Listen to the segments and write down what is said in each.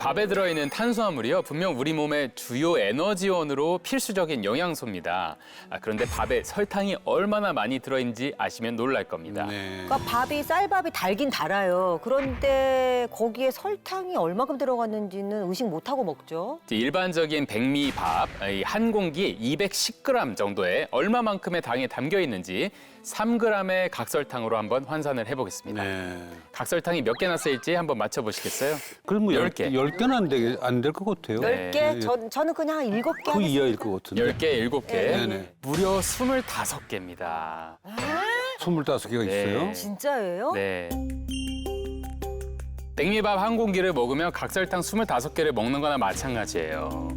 밥에 들어있는 탄수화물이요. 분명 우리 몸의 주요 에너지원으로 필수적인 영양소입니다. 그런데 밥에 설탕이 얼마나 많이 들어있는지 아시면 놀랄 겁니다. 그러니까 쌀밥이 달긴 달아요. 그런데 거기에 설탕이 얼마큼 들어갔는지는 의식 못하고 먹죠. 일반적인 백미밥 한 공기에 210g 정도의 얼마만큼의 당이 담겨 있는지 3g의 각설탕으로 한번 환산을 해보겠습니다. 각설탕이 몇 개나 쓰일지 한번 맞춰보시겠어요? 그럼 뭐 10개. 10개는 안 될 것 같아요. 10개? 저는 그냥 한 7개 그 이하일 하겠습니다. 것 같은데. 10개, 7개. 네네. 무려 25개입니다. 25개가 있어요? 진짜예요? 네. 백미밥 한 공기를 먹으면 각설탕 25개를 먹는 거나 마찬가지예요.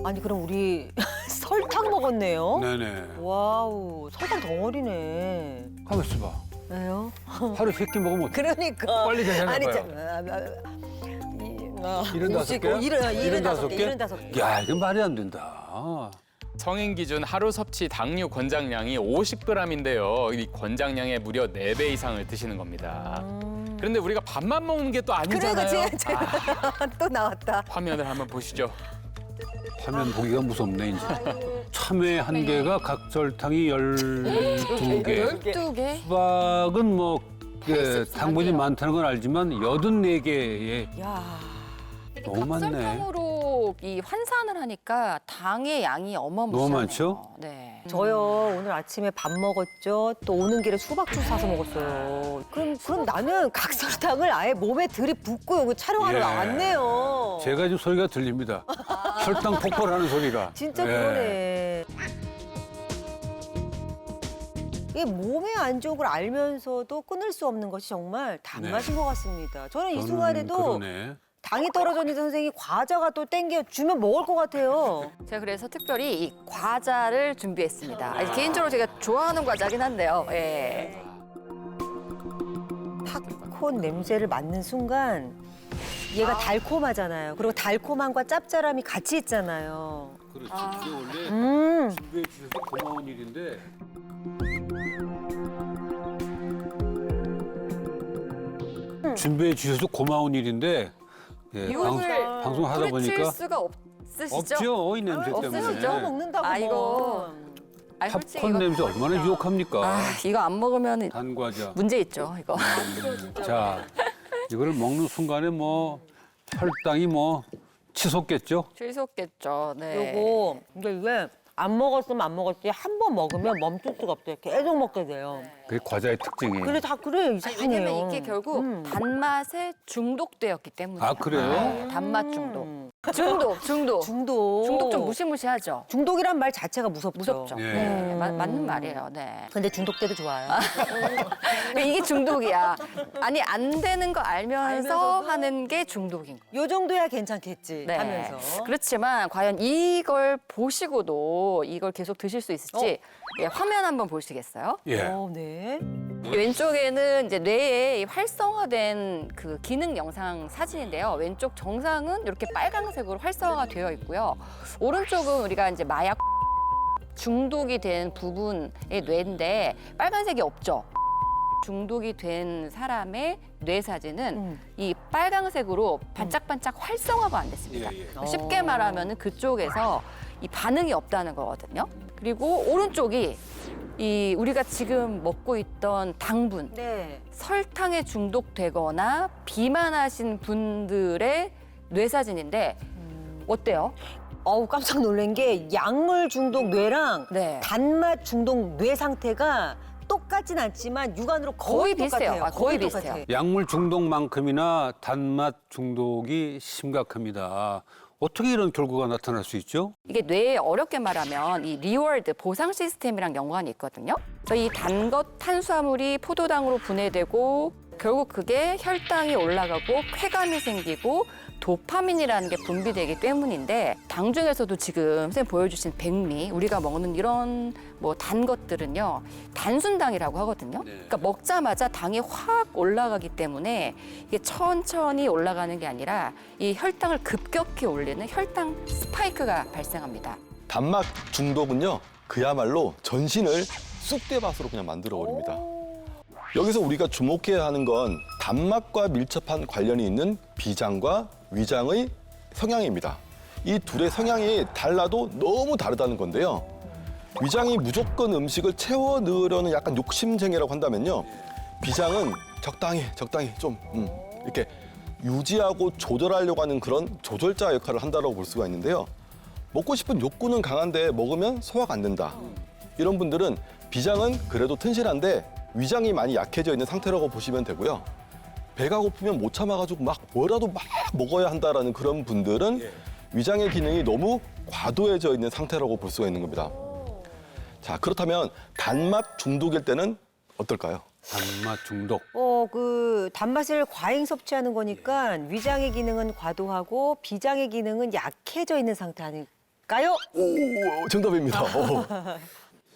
아니 그럼 우리 설탕 먹었네요? 네네. 와우, 설탕 덩어리네. 가만 있어봐. 왜요? 하루 3끼 먹으면 어떡해? 그러니까. 빨리 계산해봐요. 이런 75개? 75개. 야, 이건 말이 안 된다. 성인 기준 하루 섭취 당류 권장량이 50g인데요. 이 권장량의 무려 4배 이상을 드시는 겁니다. 그런데 우리가 밥만 먹는 게 또 아니잖아요. 또 나왔다. 화면을 한번 보시죠. 화면 보기가 무섭네, 이제. 참외 1개가 각설탕이 12개. 12개? 수박은 뭐 헬스 당분이 비슷하네요. 많다는 건 알지만 84개에 야, 너무 많네. 각설탕으로 이 환산을 하니까 당의 양이 어마무시하네요. 너무 많죠? 네. 저요 오늘 아침에 밥 먹었죠. 또 오는 길에 수박주스 사서 먹었어요. 그럼 나는 각설탕을 아예 몸에 들이붓고 여기 촬영하러 예. 나왔네요. 제가 지금 소리가 들립니다. 혈당 폭발하는 소리가. 진짜 예. 그러네. 이게 몸에 안 좋은 걸 알면서도 끊을 수 없는 것이 정말 단맛인 것 같습니다. 저는 이 저는 순간에도 그러네. 당이 떨어졌는데 선생님이 과자가 또 땡겨 주면 먹을 것 같아요. 제가 그래서 특별히 이 과자를 준비했습니다. 아니, 개인적으로 제가 좋아하는 과자긴 한데요. 예. 팝콘 냄새를 맡는 순간 얘가 달콤하잖아요. 그리고 달콤함과 짭짤함이 같이 있잖아요. 그렇지. 이게 원래 준비해 주셔서 고마운 일인데. 준비해 주셔서 고마운 일인데 이것을 방송하다 뿌리칠 보니까 수가 없으시죠? 없죠. 이 냄새 때문에. 없으시죠? 먹는다고 아, 이거. 뭐. 아니, 솔직히 팝콘 이거, 냄새 얼마나 유혹합니까? 아, 이거 안 먹으면 단과자. 문제 있죠, 이거. 자, 이거를 먹는 순간에 뭐 혈당이 뭐 치솟겠죠? 취소겠죠. 네. 그리고 이게 안 먹었으면 안 먹었지 한 번 먹으면 멈출 수가 없어요. 계속 먹게 돼요. 그게 과자의 특징이에요. 근데 다 그래요. 아니, 이상해요. 왜냐면 이게 결국 단맛에 중독되었기 때문에. 아, 그래요? 네, 단맛 중독. 중독. 중독. 중독 좀 무시무시하죠. 중독이란 말 자체가 무섭죠. 무섭죠. 예. 네, 맞는 말이에요. 네. 근데 중독돼도 좋아요. 이게 중독이야. 아니 안 되는 거 알면서 알면서도? 하는 게 중독인 거예요. 요 정도야 괜찮겠지 네. 하면서. 그렇지만 과연 이걸 보시고도 이걸 계속 드실 수 있을지 예, 화면 한번 보시겠어요? 예. 네. 왼쪽에는 이제 뇌에 활성화된 그 기능 영상 사진인데요. 왼쪽 정상은 이렇게 빨간색으로 활성화가 되어 있고요. 오른쪽은 우리가 이제 마약 중독이 된 부분의 뇌인데 빨간색이 없죠. 중독이 된 사람의 뇌 사진은 이 빨강색으로 반짝반짝 활성화가 안 됐습니다. 쉽게 말하면 그쪽에서 이 반응이 없다는 거거든요. 그리고 오른쪽이 이 우리가 지금 먹고 있던 당분, 네. 설탕에 중독되거나 비만하신 분들의 뇌 사진인데 어때요? 어우 깜짝 놀란 게 약물 중독 뇌랑 네. 단맛 중독 뇌 상태가 똑같진 않지만 육안으로 거의 비슷해요. 똑같아요. 아, 거의 비슷해요. 약물 중독만큼이나 단맛 중독이 심각합니다. 어떻게 이런 결과가 나타날 수 있죠? 이게 뇌에 어렵게 말하면 이 리워드 보상 시스템이랑 연관이 있거든요. 그래서 이 단 것 탄수화물이 포도당으로 분해되고 결국 그게 혈당이 올라가고 쾌감이 생기고 도파민이라는 게 분비되기 때문인데 당 중에서도 지금 선생님 보여주신 백미 우리가 먹는 이런 뭐 단 것들은요 단순당이라고 하거든요. 그러니까 먹자마자 당이 확 올라가기 때문에 이게 천천히 올라가는 게 아니라 이 혈당을 급격히 올리는 혈당 스파이크가 발생합니다. 단맛 중독은요, 그야말로 전신을 쑥대밭으로 그냥 만들어 버립니다. 여기서 우리가 주목해야 하는 건 단맛과 밀접한 관련이 있는 비장과 위장의 성향입니다. 이 둘의 성향이 달라도 너무 다르다는 건데요. 위장이 무조건 음식을 채워 넣으려는 약간 욕심쟁이라고 한다면요. 비장은 적당히 좀 이렇게 유지하고 조절하려고 하는 그런 조절자 역할을 한다고 볼 수가 있는데요. 먹고 싶은 욕구는 강한데 먹으면 소화가 안 된다. 이런 분들은 비장은 그래도 튼실한데 위장이 많이 약해져 있는 상태라고 보시면 되고요. 배가 고프면 못 참아가지고 막 뭐라도 막 먹어야 한다라는 그런 분들은 위장의 기능이 너무 과도해져 있는 상태라고 볼 수가 있는 겁니다. 자, 그렇다면 단맛 중독일 때는 어떨까요? 단맛 중독. 그 단맛을 과잉 섭취하는 거니까 위장의 기능은 과도하고 비장의 기능은 약해져 있는 상태 아닐까요? 오, 정답입니다.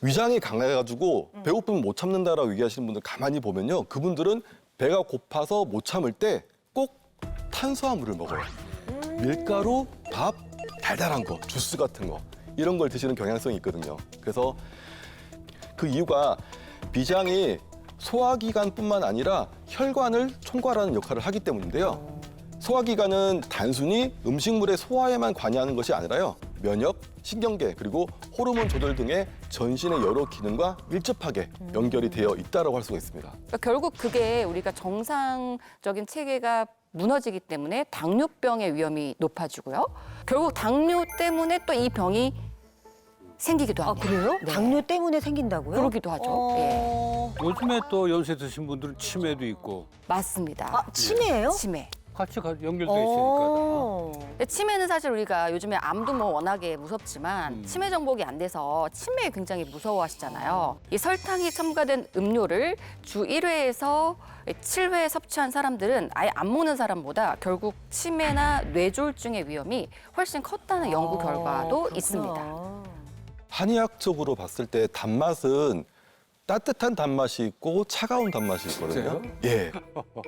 위장이 강해가지고 배고프면 못 참는다라고 얘기하시는 분들 가만히 보면요. 그분들은 배가 고파서 못 참을 때 꼭 탄수화물을 먹어요. 밀가루, 밥, 달달한 거, 주스 같은 거 이런 걸 드시는 경향성이 있거든요. 그래서 그 이유가 비장이 소화기관뿐만 아니라 혈관을 총괄하는 역할을 하기 때문인데요. 소화기관은 단순히 음식물의 소화에만 관여하는 것이 아니라요. 면역, 신경계, 그리고 호르몬 조절 등의 전신의 여러 기능과 밀접하게 연결이 되어 있다고 할 수가 있습니다. 그러니까 결국 그게 우리가 정상적인 체계가 무너지기 때문에 당뇨병의 위험이 높아지고요. 결국 당뇨 때문에 또 이 병이 생기기도 아, 합니다. 그래요? 네. 당뇨 때문에 생긴다고요? 그러기도 하죠. 예. 요즘에 또 연세 드신 분들은 치매도 있고 맞습니다. 아, 치매예요? 치매. 같이 연결돼 있으니까. 근데 치매는 사실 우리가 요즘에 암도 뭐 워낙에 무섭지만 치매 정복이 안 돼서 치매에 굉장히 무서워하시잖아요. 이 설탕이 첨가된 음료를 주 1회에서 7회 섭취한 사람들은 아예 안 먹는 사람보다 결국 치매나 뇌졸중의 위험이 훨씬 컸다는 연구 결과도 그렇구나. 있습니다. 한의학적으로 봤을 때 단맛은 따뜻한 단맛이 있고 차가운 단맛이 있거든요. 예.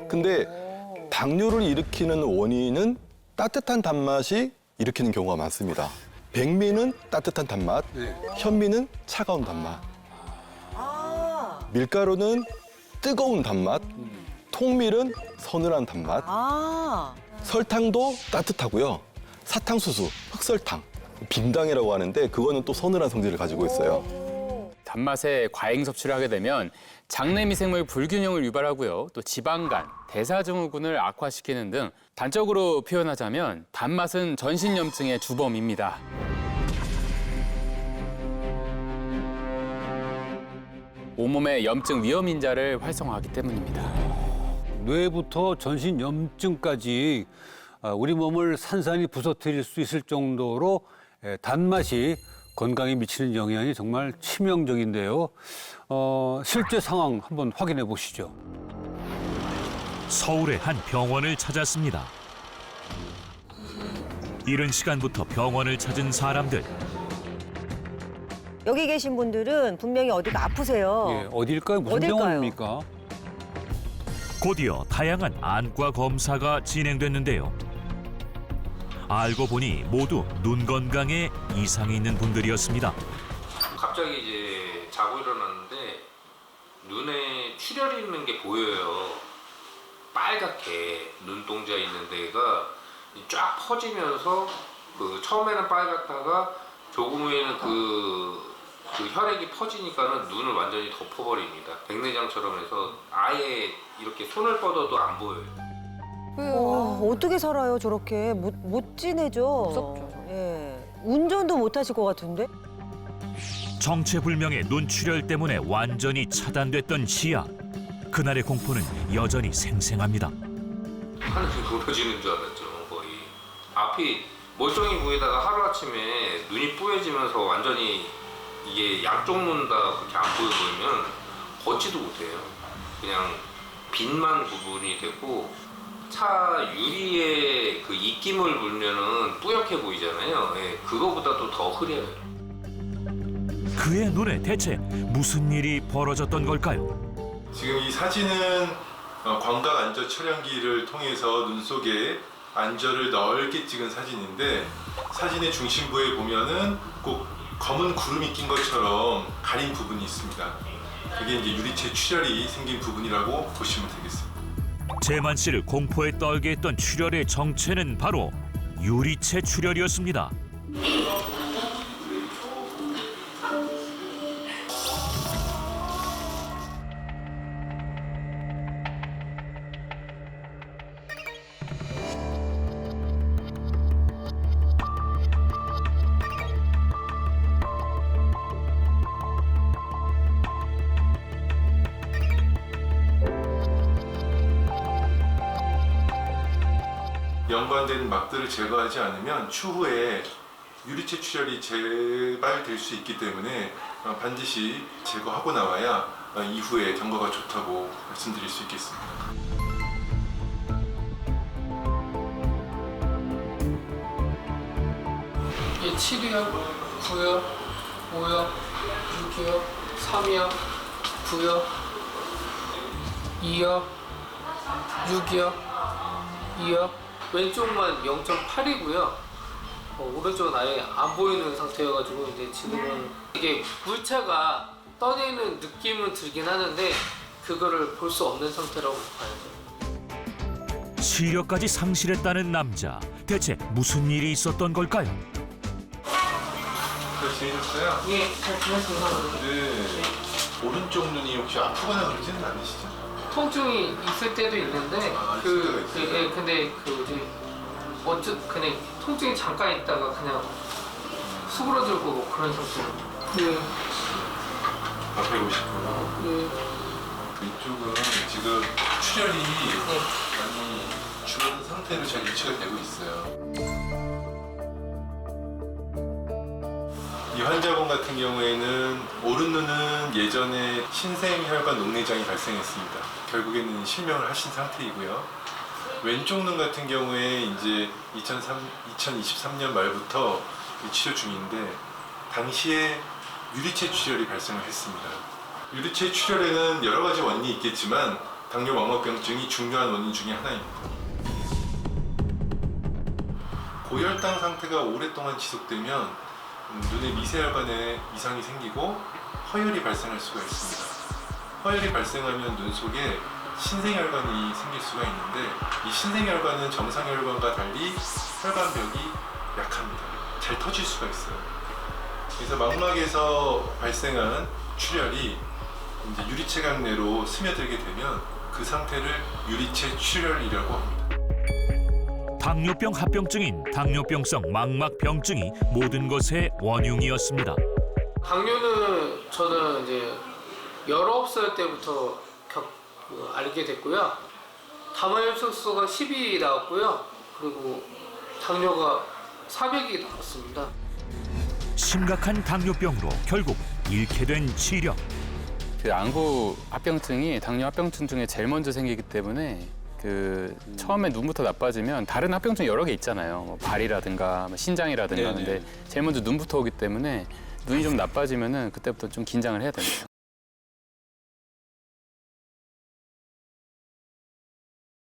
근데 당뇨를 일으키는 원인은 따뜻한 단맛이 일으키는 경우가 많습니다. 백미는 따뜻한 단맛, 현미는 차가운 단맛, 밀가루는 뜨거운 단맛, 통밀은 서늘한 단맛, 설탕도 따뜻하고요. 사탕수수, 흑설탕, 빙당이라고 하는데 그거는 또 서늘한 성질을 가지고 있어요. 단맛에 과잉 섭취를 하게 되면 장내 미생물 불균형을 유발하고요. 또 지방간, 대사증후군을 악화시키는 등 단적으로 표현하자면 단맛은 전신염증의 주범입니다. 온몸의 염증 위험 인자를 활성화하기 때문입니다. 뇌부터 전신 염증까지 우리 몸을 산산이 부서뜨릴 수 있을 정도로 단맛이 건강에 미치는 영향이 정말 치명적인데요. 실제 상황 한번 확인해 보시죠. 서울의 한 병원을 찾았습니다. 이른 시간부터 병원을 찾은 사람들. 여기 계신 분들은 분명히 어디가 아프세요. 예, 어딜까요? 무슨 어딜까요? 병원입니까? 곧이어 다양한 안과 검사가 진행됐는데요. 알고 보니 모두 눈 건강에 이상이 있는 분들이었습니다. 갑자기 이제 자고 일어났는데 눈에 출혈이 있는 게 보여요. 빨갛게 눈동자 있는 데가 쫙 퍼지면서 그 처음에는 빨갛다가 조금 후에는 그 혈액이 퍼지니까는 눈을 완전히 덮어버립니다. 백내장처럼 해서 아예 이렇게 손을 뻗어도 안 보여요. 어떻게 살아요, 저렇게? 못 지내죠. 무섭죠. 예. 운전도 못 하실 것 같은데? 정체불명의 눈출혈 때문에 완전히 차단됐던 시야. 그날의 공포는 여전히 생생합니다. 하늘이 무너지는 줄 알았죠, 거의. 앞이 멀쩡히 보이다가 하루아침에 눈이 뿌얘지면서 완전히 이게 양쪽 눈 다 그렇게 안 보이면 걷지도 못해요. 그냥 빛만 부분이 되고 차 유리에 그 입김을 물면은 뿌옇게 보이잖아요. 예, 그거보다도 더 흐려요. 그의 눈에 대체 무슨 일이 벌어졌던 걸까요? 지금 이 사진은 광각 안저 촬영기를 통해서 눈 속에 안저를 넓게 찍은 사진인데 사진의 중심부에 보면은 꼭 검은 구름이 낀 것처럼 가린 부분이 있습니다. 그게 이제 유리체 출혈이 생긴 부분이라고 보시면 되겠습니다. 재만 씨를 공포에 떨게 했던 출혈의 정체는 바로 유리체 출혈이었습니다. 연관된 막들을 제거하지 않으면 추후에 유리체 출혈이 재발될 수 있기 때문에 반드시 제거하고 나와야 이후에 경과가 좋다고 말씀드릴 수 있겠습니다. 이게 7이요, 9요, 5요, 6이요, 3이요, 9요, 2요, 6이요, 2요. 왼쪽만 0.8이고요. 오른쪽은 아예 안 보이는 상태여가지고 이제 지금은 이게 물체가 떠내는 느낌은 들긴 하는데 그거를 볼 수 없는 상태라고 봐야죠. 시력까지 상실했다는 남자. 대체 무슨 일이 있었던 걸까요? 잘 지내셨어요? 예, 잘 지냈습니다. 네. 오른쪽 눈이 혹시 아프거나 그러지는 않으시죠? 통증이 있을 때도 있는데 근데 그냥 통증이 잠깐 있다가 그냥 수그러들고 뭐 그런 상태로. 네. 앞에 보시고요. 네. 이쪽은 지금 출혈이 많이 줄어든 상태로 잘 유치가 되고 있어요. 이 환자분 같은 경우에는 오른 눈은 예전에 신생혈관 녹내장이 발생했습니다. 결국에는 실명을 하신 상태이고요. 왼쪽 눈 같은 경우에 이제 2023년 말부터 치료 중인데 당시에 유리체 출혈이 발생을 했습니다. 유리체 출혈에는 여러 가지 원인이 있겠지만 당뇨 망막병증이 중요한 원인 중에 하나입니다. 고혈당 상태가 오랫동안 지속되면 눈의 미세혈관에 이상이 생기고 허혈이 발생할 수가 있습니다. 허혈이 발생하면 눈 속에 신생혈관이 생길 수가 있는데 이 신생혈관은 정상혈관과 달리 혈관벽이 약합니다. 잘 터질 수가 있어요. 그래서 망막에서 발생한 출혈이 이제 유리체각 내로 스며들게 되면 그 상태를 유리체 출혈이라고 합니다. 당뇨병 합병증인 당뇨병성 망막병증이 모든 것의 원흉이었습니다. 당뇨는 저는 이제 19살 때부터 알게 됐고요. 담화혈색소가 10이 나왔고요. 그리고 당뇨가 400이 나왔습니다. 심각한 당뇨병으로 결국 잃게 된 시력. 그 안구 합병증이 당뇨 합병증 중에 제일 먼저 생기기 때문에 처음에 눈부터 나빠지면 다른 합병증 여러 개 있잖아요. 뭐 발이라든가 신장이라든가. 근데 제일 먼저 눈부터 오기 때문에 눈이 좀 나빠지면은 그때부터 좀 긴장을 해야 됩니다.